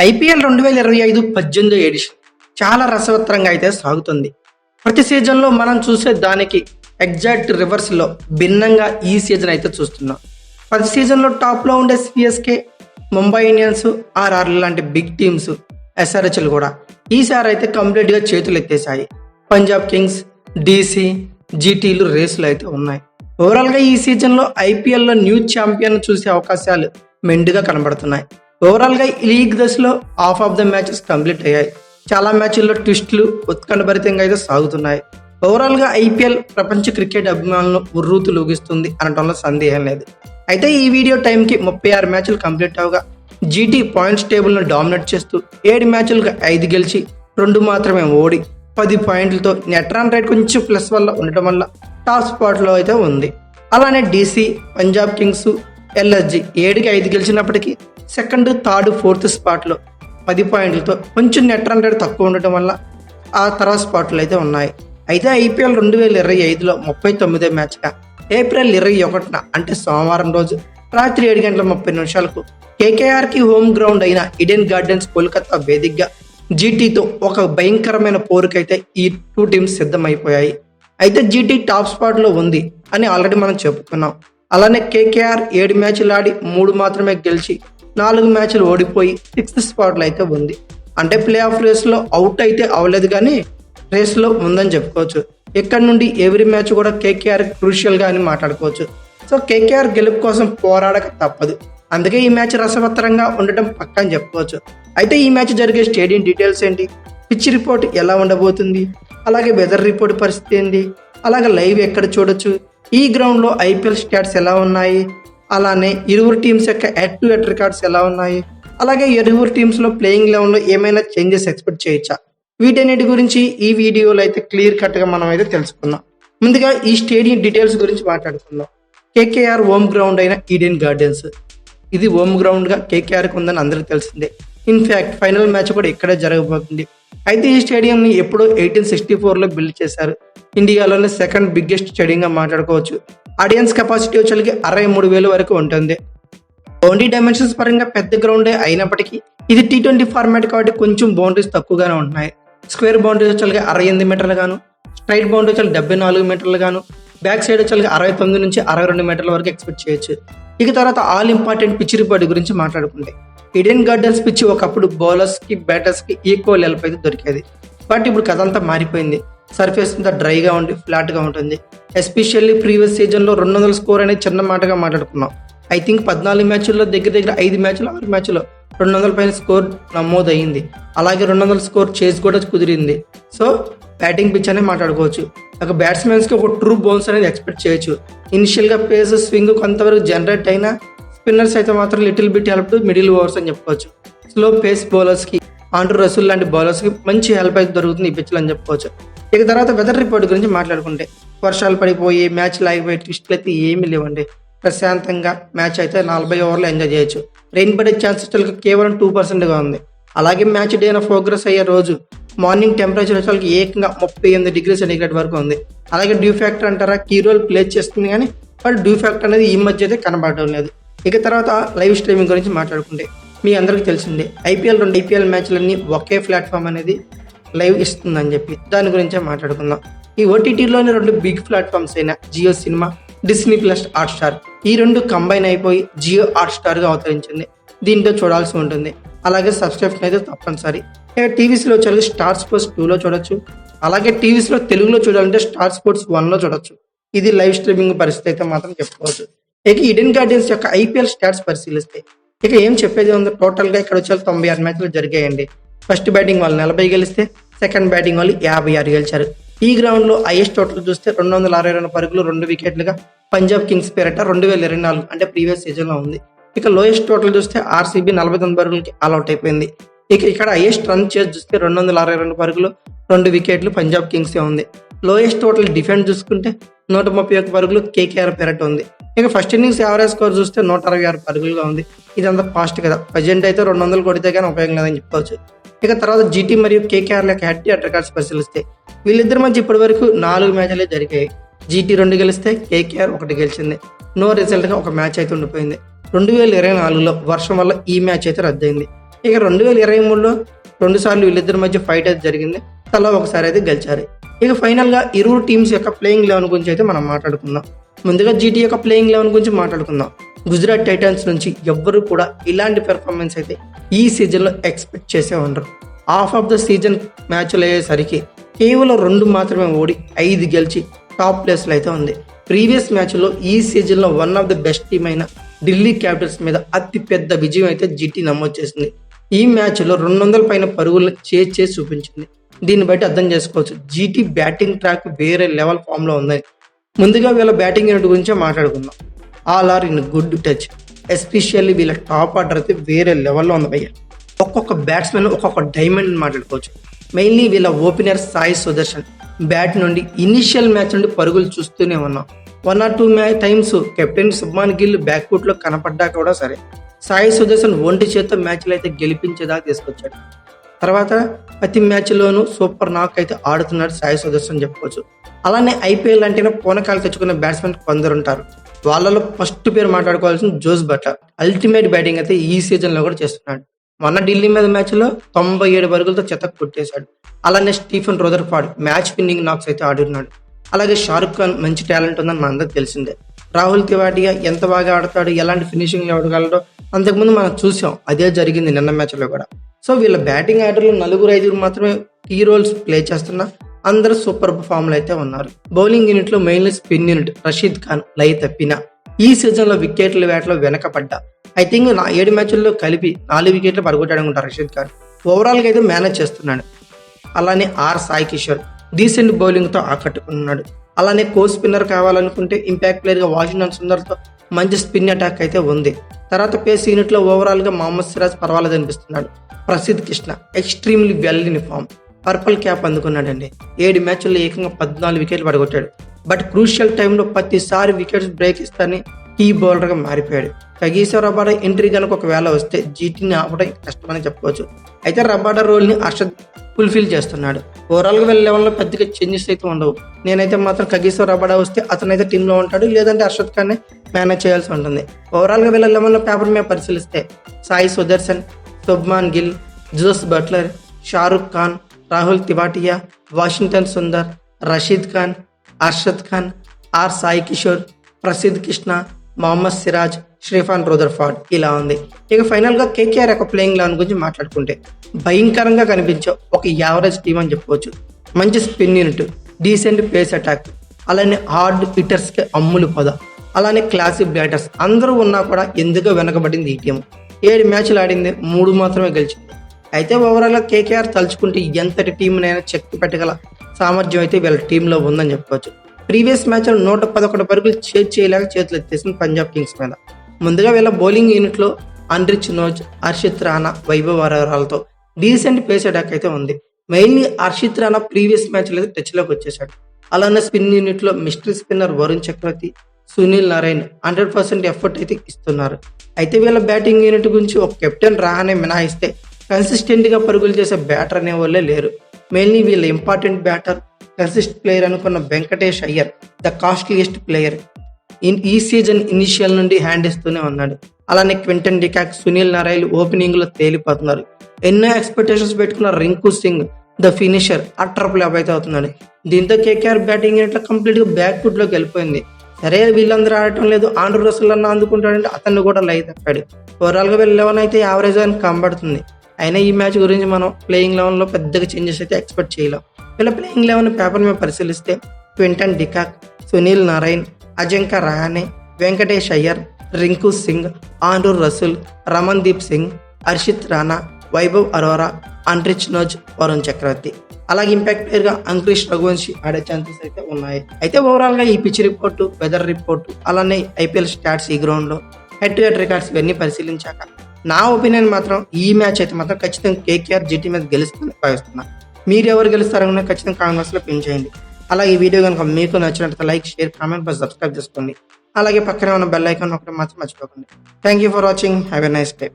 IPL 2025-18 edition చాలా రసవత్తరంగా అయితే సాగుతుంది. ప్రతి సీజన్లో మనం చూసే దానికి ఎగ్జాక్ట్ రివర్స్లో భిన్నంగా ఈ సీజన్ అయితే చూస్తున్నాం. ప్రతి సీజన్లో టాప్లో ఉండే సిఎస్కే, ముంబై ఇండియన్స్, ఆర్ఆర్ లాంటి బిగ్ టీమ్స్, ఎస్ఆర్హెచ్లు కూడా ఈసారి అయితే కంప్లీట్గా చేతులు ఎత్తేసాయి. పంజాబ్ కింగ్స్, డీసీ, జీటీలు రేసులు అయితే ఉన్నాయి. ఓవరాల్గా ఈ సీజన్లో ఐపీఎల్లో న్యూ ఛాంపియన్ చూసే అవకాశాలు మెండుగా కనబడుతున్నాయి. ఓవరాల్గా ఈ లీగ్ దశలో half of the matches complete అయ్యాయి. చాలా మ్యాచ్ల్లో ట్విస్టులు ఉత్కంఠభరితంగా అయితే సాగుతున్నాయి. ఓవరాల్గా ఐపీఎల్ ప్రపంచ క్రికెట్ అభిమానులను ఉర్రూతులూగిస్తుంది అనటంలో సందేహం లేదు. అయితే ఈ వీడియో టైంకి 36 మ్యాచ్లు కంప్లీట్ అవగా జీటీ పాయింట్స్ టేబుల్ను డామినేట్ చేస్తూ 7 మ్యాచ్లుగా 5 గెలిచి 2 మాత్రమే ఓడి 10 పాయింట్లతో నెట్ రన్ రేట్ కొంచెం ప్లస్ వల్ల ఉండటం వల్ల టాప్ స్పాట్లో అయితే ఉంది. అలానే డీసీ, పంజాబ్ కింగ్స్, ఎల్ఎస్జీ 7కి 5 గెలిచినప్పటికీ సెకండ్, థర్డ్, ఫోర్త్ స్పాట్లో 10 పాయింట్లతో కొంచెం నెట్ రన్ రేట్ తక్కువ ఉండటం వల్ల ఆ తర్వాత స్పాట్లు అయితే ఉన్నాయి. అయితే ఐపీఎల్ 2025లో 39వ మ్యాచ్గా ఏప్రిల్ 21న అంటే సోమవారం రోజు రాత్రి 7:30 కేకేఆర్కి హోమ్ గ్రౌండ్ అయిన ఈడెన్ గార్డెన్స్ కోల్కతా వేదికగా జీటీతో ఒక భయంకరమైన పోరుకైతే ఈ 2 టీమ్స్ సిద్ధమైపోయాయి. అయితే జీటీ టాప్ స్పాట్లో ఉంది అని ఆల్రెడీ మనం చెప్పుకున్నాం. అలానే కేకేఆర్ 7 మ్యాచ్లు ఆడి 3 మాత్రమే గెలిచి 4 మ్యాచ్లు ఓడిపోయి 6th స్పాట్లో అయితే ఉంది. అంటే ప్లే ఆఫ్ రేస్లో అవుట్ అయితే అవ్వలేదు కానీ రేస్లో ఉందని చెప్పుకోవచ్చు. ఇక్కడ నుండి ఎవరి మ్యాచ్ కూడా కేకేఆర్ క్రూషియల్గా అని మాట్లాడుకోవచ్చు. సో కేకేఆర్ గెలుపు కోసం పోరాడక తప్పదు. అందుకే ఈ మ్యాచ్ రసవత్తరంగా ఉండటం పక్కన చెప్పుకోవచ్చు. అయితే ఈ మ్యాచ్ జరిగే స్టేడియం డీటెయిల్స్ ఏంటి, పిచ్ రిపోర్ట్ ఎలా ఉండబోతుంది, అలాగే వెదర్ రిపోర్ట్ పరిస్థితి ఏంటి, అలాగే లైవ్ ఎక్కడ చూడొచ్చు, ఈ గ్రౌండ్లో ఐపీఎల్ స్టాట్స్ ఎలా ఉన్నాయి, అలానే ఇరువురు టీమ్స్ యొక్క హెడ్ టు హెడ్ రికార్డ్స్ ఎలా ఉన్నాయి, అలాగే ఇరువురు టీమ్స్లో ప్లేయింగ్ లెవెన్లో ఏమైనా చేంజెస్ ఎక్స్పెక్ట్ చేయొచ్చా, వీటన్నిటి గురించి ఈ వీడియోలో అయితే క్లియర్ కట్గా మనం అయితే తెలుసుకుందాం. ముందుగా ఈ స్టేడియం డీటెయిల్స్ గురించి మాట్లాడుకుందాం. కేకేఆర్ హోమ్ గ్రౌండ్ అయిన ఈడెన్ గార్డెన్స్, ఇది హోమ్ గ్రౌండ్గా కేకేఆర్కి ఉందని అందరికీ తెలిసిందే. ఇన్ఫ్యాక్ట్ ఫైనల్ మ్యాచ్ కూడా ఇక్కడే జరగబోతుంది. అయితే ఈ స్టేడియంని ఎప్పుడో 1864లో బిల్డ్ చేశారు. ఇండియాలోనే సెకండ్ బిగ్గెస్ట్ స్టేడియంగా మాట్లాడుకోవచ్చు. ఆడియన్స్ కెపాసిటీ వచ్చేకి 63,000 వరకు ఉంటుంది. బౌండరీ డైమెన్షన్స్ పరంగా పెద్ద గ్రౌండే అయినప్పటికీ ఇది T20 ఫార్మాట్ కాబట్టి కొంచెం బౌండరీస్ తక్కువగానే ఉంటున్నాయి. స్క్వేర్ బౌండరీస్ వచ్చేకి 68 మీటర్లు గాను, స్ట్రైట్ బౌండరీ వచ్చి 74 మీటర్లు గాను, బ్యాక్ సైడ్ వచ్చేకి 69 నుంచి 62 మీటర్ల వరకు ఎక్స్పెక్ట్ చేయొచ్చు. ఇక తర్వాత ఆల్ ఇంపార్టెంట్ పిచ్ రిపోర్ట్ గురించి మాట్లాడుకుంటే ఈడెన్ గార్డెన్స్ పిచ్ ఒకప్పుడు బౌలర్స్కి, బ్యాటర్స్కి ఈక్వల్ హెల్ప్ అయితే దొరికేది. బట్ ఇప్పుడు కథ అంతా మారిపోయింది. సర్ఫేస్ అంతా డ్రైగా ఉండి ఫ్లాట్గా ఉంటుంది. ఎస్పెషల్లీ ప్రీవియస్ సీజన్లో 200 స్కోర్ అనేది చిన్న మాటగా మాట్లాడుకున్నాం. ఐ థింక్ 14 మ్యాచ్ల్లో దగ్గర 5 మ్యాచ్లు 6 మ్యాచ్లో 200 పైన స్కోర్ నమోదయ్యింది. అలాగే 200 స్కోర్ చేసి కూడా కుదిరింది. సో బ్యాటింగ్ పిచ్ అనే మాట్లాడుకోవచ్చు. ఒక బ్యాట్స్మెన్స్కి ఒక ట్రూ బౌన్స్ అనేది ఎక్స్పెక్ట్ చేయొచ్చు. ఇనిషియల్గా పేస్ స్వింగ్ కొంతవరకు జనరేట్ అయినా స్పిన్నర్స్ అయితే మాత్రం little bit help to middle overs అని చెప్పుకోవచ్చు. స్లో పేస్ బౌలర్స్కి, ఆండ్రూ రసూల్ లాంటి బౌలర్స్కి మంచి హెల్ప్ అయితే దొరుకుతుంది ఈ పిచ్లు అని చెప్పుకోవచ్చు. ఇక తర్వాత వెదర్ రిపోర్ట్ గురించి మాట్లాడుకుంటే వర్షాలు పడిపోయి మ్యాచ్ లాగిపోయి ట్విస్ట్లు అయితే ఏమీ లేవండి. ప్రశాంతంగా మ్యాచ్ అయితే 40 ఓవర్లు ఎంజాయ్ చేయొచ్చు. రెయిన్ పడే ఛాన్సెస్ కేవలం 2%గా ఉంది. అలాగే మ్యాచ్ డేన ప్రోగ్రెస్ అయ్యే రోజు మార్నింగ్ టెంపరేచర్ వచ్చేసరికి ఏకంగా 38 డిగ్రీ సెంటిగ్రేడ్ వరకు ఉంది. అలాగే డ్యూ ఫ్యాక్టర్ అంటారా కీ రోల్ ప్లే చేస్తుంది కానీ బట్ డ్యూ ఫ్యాక్టర్ అనేది ఈ మధ్య అయితే కనబడటం లేదు. ఇక తర్వాత లైవ్ స్ట్రీమింగ్ గురించి మాట్లాడుకుంటే మీ అందరికీ తెలిసిందే ఐపీఎల్ 2 ఐపీఎల్ మ్యాచ్లన్నీ ఒకే ప్లాట్ఫామ్ అనేది లైవ్ ఇస్తుందని చెప్పి దాని గురించే మాట్లాడుకుందాం. ఈ ఓటీటీలోని 2 బిగ్ ప్లాట్ఫామ్స్ అయిన Jio cinema, Disney plus Hotstar, ఈ 2 కంబైన్ అయిపోయి జియో హాట్స్టార్గా అవతరించింది. దీంట్లో చూడాల్సి ఉంటుంది. అలాగే సబ్స్క్రిప్షన్ అయితే తప్పనిసరి. టీవీస్లో వచ్చేది స్టార్ స్పోర్ట్స్ 2లో చూడొచ్చు. అలాగే టీవీస్లో తెలుగులో చూడాలంటే స్టార్ స్పోర్ట్స్ 1లో చూడొచ్చు. ఇది లైవ్ స్ట్రీమింగ్ పరిస్థితి అయితే మాత్రం చెప్పుకోవచ్చు. ఇక ఈడెన్ గార్డెన్స్ యొక్క ఐపీఎల్ స్టాట్స్ పరిశీలిస్తే ఇక ఏం చెప్పేది ఉంది. టోటల్గా ఇక్కడ వచ్చే 96 మ్యాచ్లు జరిగాయండి. ఫస్ట్ బ్యాటింగ్ వాళ్ళు 40 గెలిస్తే సెకండ్ బ్యాటింగ్ వాళ్ళు 56 గెలిచారు. ఈ గ్రౌండ్లో హైయెస్ట్ టోటల్ చూస్తే 262 పరుగులు 2 వికెట్లుగా పంజాబ్ కింగ్స్ పేరట 2024 అంటే ప్రీవియస్ సీజన్లో ఉంది. ఇక లోయెస్ట్ టోటల్ చూస్తే ఆర్సీబీ 49 పరుగులకి ఆల్అౌట్ అయిపోయింది. ఇక ఇక్కడ హైయెస్ట్ రన్ చేసి చూస్తే 262 పరుగులు 2 వికెట్లు పంజాబ్ కింగ్సే ఉంది. లోయెస్ట్ టోటల్ డిఫెన్స్ చూసుకుంటే 131 పరుగులు కేకేఆర్ పేరట ఉంది. ఇక ఫస్ట్ ఇన్నింగ్స్ యావరేజ్ స్కోర్ చూస్తే 166 పరుగులుగా ఉంది. ఇదంతా ఫాస్ట్ కదా, ప్రజెంట్ అయితే 200 కొడితే కానీ ఉపయోగం లేదని చెప్పుకోవచ్చు. ఇక తర్వాత జీటీ మరియు కేకేఆర్ యొక్క హెడ్ టు హెడ్ రికార్డ్స్ పరిశీలిస్తే వీళ్ళిద్దరి మధ్య ఇప్పటి వరకు 4 మ్యాచ్లే జరిగాయి. జీటీ 2 గెలిస్తే కేకేఆర్ 1 గెలిచింది. నో రిజల్ట్గా ఒక మ్యాచ్ అయితే ఉండిపోయింది. 2024లో వర్షం వల్ల ఈ మ్యాచ్ అయితే రద్దయింది. ఇక 2023లో 2 సార్లు వీళ్ళిద్దరి మధ్య ఫైట్ అయితే జరిగింది. తలా ఒకసారి అయితే గెలిచారు. ఇక ఫైనల్గా ఇరువురు టీమ్స్ యొక్క ప్లేయింగ్ 11 గురించి అయితే మనం మాట్లాడుకుందాం. ముందుగా జీటీ యొక్క ప్లేయింగ్ 11 గురించి మాట్లాడుకుందాం. గుజరాత్ టైటన్స్ నుంచి ఎవ్వరు కూడా ఇలాంటి పెర్ఫార్మెన్స్ అయితే ఈ సీజన్లో ఎక్స్పెక్ట్ చేసే ఉండరు. హాఫ్ ఆఫ్ ద సీజన్ మ్యాచ్లు అయ్యేసరికి కేవలం 2 మాత్రమే ఓడి 5 గెలిచి టాప్ ప్లేస్లో అయితే ఉంది. ప్రీవియస్ మ్యాచ్లో ఈ సీజన్లో one of the best team అయిన ఢిల్లీ క్యాపిటల్స్ మీద అతి పెద్ద విజయం అయితే జీటీ నమోదు చేసింది. ఈ మ్యాచ్లో 200 పైన పరుగులు చేసి చూపించింది. దీన్ని బట్టి అర్థం చేసుకోవచ్చు జీటీ బ్యాటింగ్ ట్రాక్ వేరే లెవెల్ ఫామ్లో ఉందని. ముందుగా వీళ్ళ బ్యాటింగ్ యూనిట్ గురించే మాట్లాడుకుందాం. All are in good touch. Especially వీళ్ళ టాప్ ఆర్డర్ అయితే వేరే లెవెల్లో ఉంది భయ్య. ఒక్కొక్క బ్యాట్స్మెన్ ఒక్కొక్క డైమండ్ మాట్లాడుకోవచ్చు. మెయిన్లీ వీళ్ళ ఓపెనర్ సాయి సుదర్శన్ బ్యాట్ నుండి ఇనిషియల్ మ్యాచ్ నుండి పరుగులు చూస్తూనే ఉన్నాం. 1 or 2 times captain Shubman Gill back ఫుట్లో కనపడ్డా కూడా సరే సాయి సుదర్శన్ ఒంటి చేత మ్యాచ్లు అయితే గెలిపించేదాకా తీసుకొచ్చాడు. తర్వాత ప్రతి మ్యాచ్లోనూ సూపర్ నాక్ అయితే ఆడుతున్నాడు సాయి సుదర్శన్ చెప్పుకోవచ్చు. అలానే ఐపీఎల్ అంటేనే పూనకాలు తెచ్చుకున్న బ్యాట్స్మెన్ కొందరు ఉంటారు. వాళ్ళలో ఫస్ట్ పేరు మాట్లాడుకోవాల్సిన జోస్ బట్లర్. అల్టిమేట్ బ్యాటింగ్ అయితే ఈ సీజన్లో కూడా చేస్తున్నాడు. మొన్న ఢిల్లీ మీద మ్యాచ్లో 97 పరుగులతో చెతక్ కొట్టేశాడు. అలానే స్టీఫెన్ రదర్ఫర్డ్ మ్యాచ్ విన్నింగ్ నాక్స్ అయితే ఆడుతున్నాడు. అలాగే షారుఖ్ ఖాన్ మంచి టాలెంట్ ఉందని మనందరికి తెలిసిందే. రాహుల్ తివాటియా ఎంత బాగా ఆడతాడు, ఎలాంటి ఫినిషింగ్ ఇవ్వగలడో అంతకుముందు మనం చూసాం. అదే జరిగింది నిన్న మ్యాచ్లో కూడా. సో వీళ్ళ బ్యాటింగ్ ఆర్డర్లో 4-5 మాత్రమే కీ రోల్స్ ప్లే చేస్తున్నా అందరూ సూపర్ ఫామ్లో అయితే ఉన్నారు. బౌలింగ్ యూనిట్లో mainly spin unit Rashid Khan లై తప్పిన ఈ సీజన్లో వికెట్ల వేటలో వెనకపడ్డా. ఐ థింక్ 7 మ్యాచ్ల్లో కలిపి 4 వికెట్లు పడగొట్టాడనుకుంటారు రషీద్ ఖాన్. ఓవరాల్గా అయితే మేనేజ్ చేస్తున్నాడు. అలానే సాయి కిషోర్ డీసెంట్ బౌలింగ్తో ఆకట్టుకున్నాడు. అలానే కో స్పిన్నర్ కావాలనుకుంటే ఇంపాక్ట్ ప్లేయర్గా వాషింగ్టన్ సుందర్తో మంచి స్పిన్ అటాక్ అయితే ఉంది. తర్వాత పేస్ యూనిట్లో ఓవరాల్గా మహమ్మద్ సిరాజ్ పర్వాలేదు అనిపిస్తున్నాడు. Prasidh Krishna extremely well in form. Purple cap అందుకున్నాడండి. 7 మ్యాచ్ల్లో ఏకంగా 14 వికెట్లు పడగొట్టాడు. బట్ క్రూషియల్ టైంలో ప్రతిసారి వికెట్స్ బ్రేక్ ఇస్తానని కీ బౌలర్గా మారిపోయాడు. కగీసో రబాడా ఎంట్రీ కనుక ఒకవేళ వస్తే జీటీని ఆపడం కష్టమని చెప్పుకోవచ్చు. అయితే రబాడా రోల్ని అర్షద్ ఫుల్ఫిల్ చేస్తున్నాడు. ఓవరాల్గా వీళ్ళ లెవెల్లో పెద్దగా చేంజెస్ అయితే ఉండవు. నేనైతే మాత్రం కగీసో రబాడా వస్తే అతనైతే టీంలో ఉంటాడు, లేదంటే అర్షద్ ఖాన్ని మేనేజ్ చేయాల్సి ఉంటుంది. ఓవరాల్గా వీళ్ళ లెవెల్లో పేపర్ మీద పరిశీలిస్తే Sai Sudharsan, Shubman Gill, Jos Buttler, Shahrukh Khan, Rahul Tewatia, Washington Sundar, Rashid Khan, Arshad Khan, Sai Kishore, Prasidh Krishna, Mohammed Siraj, Stephen Rutherford ఇలా ఉంది. ఇక ఫైనల్గా కేకేఆర్ యొక్క ప్లేయింగ్ 11 గురించి మాట్లాడుకుంటే భయంకరంగా కనిపించే ఒక యావరేజ్ టీం అని చెప్పుకోవచ్చు. మంచి spin unit, decent pace attack, అలానే హార్డ్ హిట్టర్స్కి అమ్ములు పొద, అలానే క్లాసిక్ బ్యాటర్స్ అందరూ ఉన్నా కూడా ఎందుకో వెనకబడింది ఈ టీం. 7 మ్యాచ్లు ఆడింది, 3 మాత్రమే గెలిచింది. అయితే ఓవరాల్గా కేకేఆర్ తలుచుకుంటే ఎంతటి టీంనైనా చెక్ పెట్టగల సామర్థ్యం అయితే వీళ్ళ టీంలో ఉందని చెప్పుకోవచ్చు. ప్రీవియస్ మ్యాచ్లో 111 పరుగులు చేయలేక చేతులు ఎత్తేసింది పంజాబ్ కింగ్స్ మీద. ముందుగా వీళ్ళ బౌలింగ్ యూనిట్లో అన్రిచ్ నోజ్, హర్షిత్ రాణా, వైభవ్ అరోరాలతో డీసెంట్ పేస్ అటాక్ అయితే ఉంది. మెయిన్లీ హర్షిత్ రాణా ప్రీవియస్ మ్యాచ్లో అయితే టచ్లోకి వచ్చేసాడు. అలానే స్పిన్ యూనిట్లో మిస్టరీ స్పిన్నర్ వరుణ్ చక్రవర్తి, సునీల్ నారాయణ్ 100% ఎఫర్ట్ అయితే ఇస్తున్నారు. అయితే వీళ్ళ బ్యాటింగ్ యూనిట్ గురించి ఒక కెప్టెన్ రాహానే మినహాయిస్తే కన్సిస్టెంట్గా పరుగులు చేసే బ్యాటర్ అనే వాళ్ళే లేరు. మెయిన్లీ వీళ్ళ ఇంపార్టెంట్ బ్యాటర్ కన్సిస్ట్ ప్లేయర్ అనుకున్న Venkatesh Iyer the costliest player ఈ సీజన్ ఇనిషియల్ నుండి హ్యాండ్ ఇస్తూనే ఉన్నాడు. అలానే క్వింటన్ డికాక్, సునీల్ నారాయణ్ ఓపెనింగ్లో తేలిపోతున్నారు. ఎన్నో ఎక్స్పెక్టేషన్స్ పెట్టుకున్న Rinku Singh the finisher utter flop అయితే అవుతున్నాడు. దీంతో కేకేఆర్ బ్యాటింగ్ యూనిట్లో కంప్లీట్గా బ్యాక్ ఫుట్లోకి వెళ్ళిపోయింది. సరే వీళ్ళందరూ ఆడటం లేదు, ఆండ్రూ రసల్ అన్న అందుకుంటాడంటే అతన్ని కూడా లై తప్పాడు. ఓవరాల్గా వీళ్ళ 11 అయితే యావరేజ్ అని కనబడుతుంది. అయినా ఈ మ్యాచ్ గురించి మనం ప్లేయింగ్ 11లో పెద్దగా చేంజెస్ అయితే ఎక్స్పెక్ట్ చేయలేం. వీళ్ళ ప్లేయింగ్ 11 పేపర్ మీద పరిశీలిస్తే Quinton de Kock, Sunil Narine, Ajinkya Rahane, Venkatesh Iyer, Rinku Singh, Andre Russell, Ramandeep Singh, Harshit Rana, Vaibhav Arora, Anrich Nortje, Varun Chakravarthy. అలాగే ఇంపాక్ట్ ప్లేయర్గా అంకుష్ రఘువంశీ ఆడే ఛాన్సెస్ అయితే ఉన్నాయి. అయితే ఓవరాల్గా ఈ పిచ్ రిపోర్టు, వెదర్ రిపోర్టు, అలానే ఐపీఎల్ స్టాట్స్, ఈ గ్రౌండ్లో హెడ్ టు హెడ్ రికార్డ్స్ ఇవన్నీ పరిశీలించాక నా ఒపీనియన్ మాత్రం ఈ మ్యాచ్ అయితే మాత్రం ఖచ్చితంగా కేకేఆర్ జీటీ మీద గెలుస్తుందని భావిస్తున్నా. మీరు ఎవరు గెలుస్తారని ఖచ్చితంగా కామెంట్ బాక్స్లో పిన్ చేయండి. అలాగే ఈ వీడియో కనుక మీకు నచ్చినట్లయితే like, share, comment, plus subscribe చేసుకోండి. అలాగే పక్కనే ఉన్న బెల్ ఐకాన్ ఒకటి మాత్రం మర్చిపోకండి. Thank you for watching. Have a nice day.